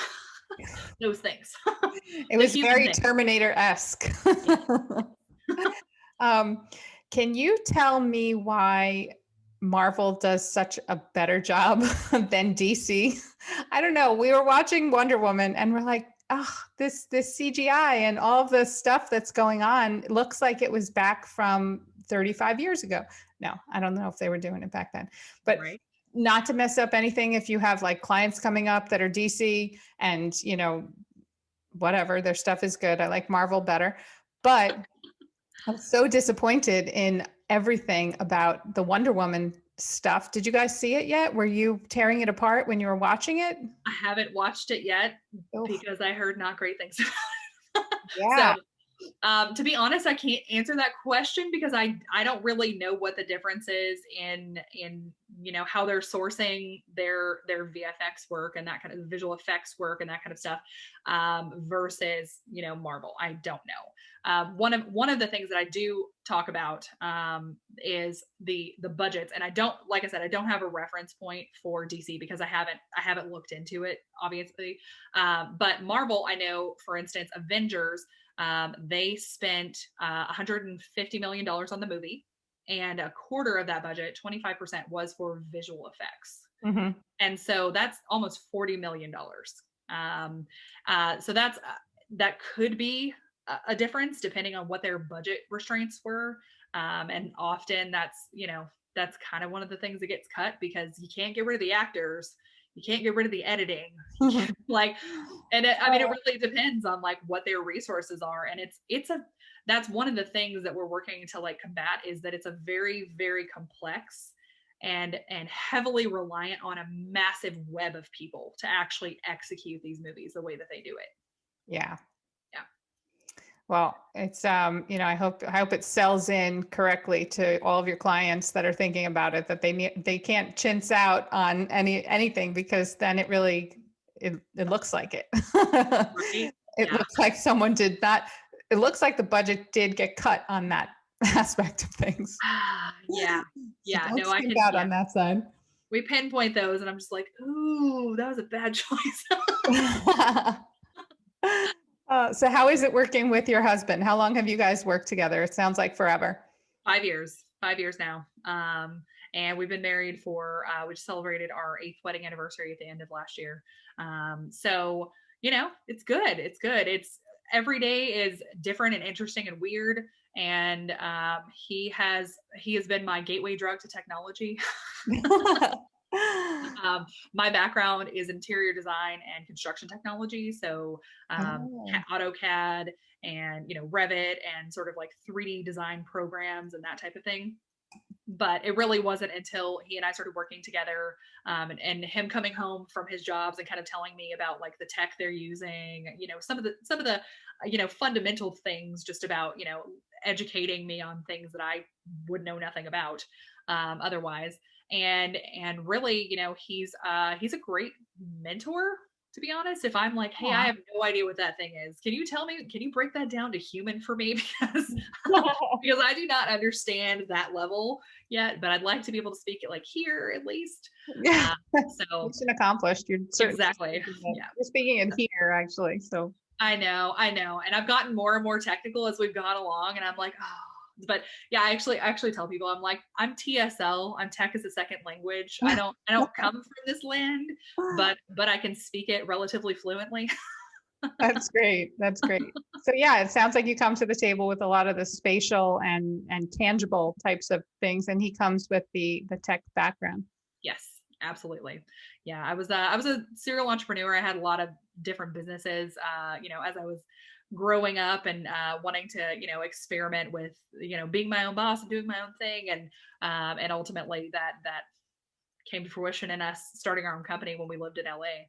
those things. It The was human very thing. Terminator-esque. Yeah. Um, can you tell me why Marvel does such a better job than DC? I don't know. We were watching Wonder Woman and we're like, oh, this CGI and all of the stuff that's going on looks like it was back from 35 years ago. No, I don't know if they were doing it back then. But Right. not to mess up anything, if you have like clients coming up that are DC and, whatever, their stuff is good. I like Marvel better. But I'm so disappointed in everything about the Wonder Woman stuff. Did you guys see it yet? Were you tearing it apart when you were watching it? I haven't watched it yet Oof. because I heard not great things. Yeah. So, to be honest, I can't answer that question because I don't really know what the difference is in how they're sourcing their VFX work and that kind of visual effects work and that kind of stuff, versus Marvel. I don't know. One of the things that I do talk about, is the budgets, and I don't, like I said, I don't have a reference point for DC because I haven't looked into it, obviously. But Marvel, I know, for instance, Avengers, they spent $150 million on the movie, and a quarter of that budget, 25%, was for visual effects. Hmm. And so that's almost $40 million. So that could be a difference depending on what their budget restraints were. And often that's kind of one of the things that gets cut because you can't get rid of the actors. You can't get rid of the editing. Like, and I mean, it really depends on like what their resources are. And that's one of the things that we're working to like combat, is that it's a very, very complex and heavily reliant on a massive web of people to actually execute these movies the way that they do it. Yeah. Yeah. Well, it's I hope it sells in correctly to all of your clients that are thinking about it, that they can't chintz out on anything, because then it looks like it. Right. It Yeah. looks like someone did not. It looks like the budget did get cut on that aspect of things. Yeah. So Yeah. don't No, I speak can. out Yeah. on that side. We pinpoint those, and I'm just like, ooh, that was a bad choice. So how is it working with your husband? How long have you guys worked together? It sounds like forever. 5 years, 5 years now. And we've been married for, we just celebrated our 8th wedding anniversary at the end of last year. So, it's good. It's good. Every day is different and interesting and weird. And he has been my gateway drug to technology. My background is interior design and construction technology. So, Oh. AutoCAD and, Revit and sort of like 3D design programs and that type of thing. But it really wasn't until he and I started working together, and him coming home from his jobs and kind of telling me about like the tech they're using, some of the fundamental things, just about educating me on things that I would know nothing about, otherwise. And really, he's a great mentor, to be honest. If I'm like, hey, I Aw. have no idea what that thing is, can you tell me, can you break that down to human for me? Because because I do not understand that level yet, but I'd like to be able to speak it like here at least. Yeah. So Mission accomplished. You're certainly exactly. Yeah. you're speaking it here, actually. So I know. And I've gotten more and more technical as we've gone along, and I'm like, oh, but yeah, I actually tell people, I'm like, I'm TSL, I'm tech as a second language. I don't come from this land, but I can speak it relatively fluently. that's great. That's great. So yeah, it sounds like you come to the table with a lot of the spatial and tangible types of things, and he comes with the tech background. Yes, absolutely. Yeah, I was a serial entrepreneur. I had a lot of different businesses. As I was growing up and wanting to experiment with being my own boss and doing my own thing, and ultimately that came to fruition in us starting our own company when we lived in LA.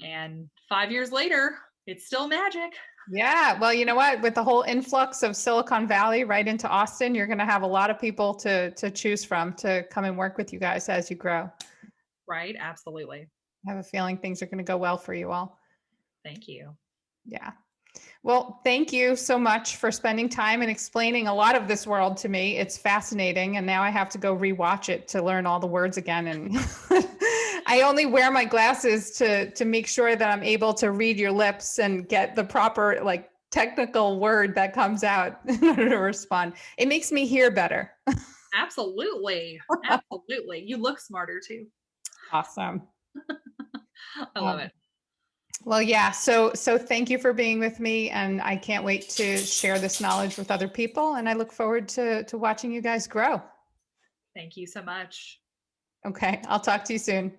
And 5 years later, it's still magic. Yeah. Well, you know what? With the whole influx of Silicon Valley right into Austin, you're going to have a lot of people to choose from to come and work with you guys as you grow. Right? Absolutely. I have a feeling things are going to go well for you all. Thank you. Yeah. Well, thank you so much for spending time and explaining a lot of this world to me. It's fascinating. And now I have to go rewatch it to learn all the words again. And I only wear my glasses to make sure that I'm able to read your lips and get the proper like technical word that comes out in order to respond. It makes me hear better. Absolutely. Absolutely. You look smarter too. Awesome. I love Um, it. well, yeah. So thank you for being with me, and I can't wait to share this knowledge with other people. And I look forward to watching you guys grow. Thank you so much. Okay, I'll talk to you soon.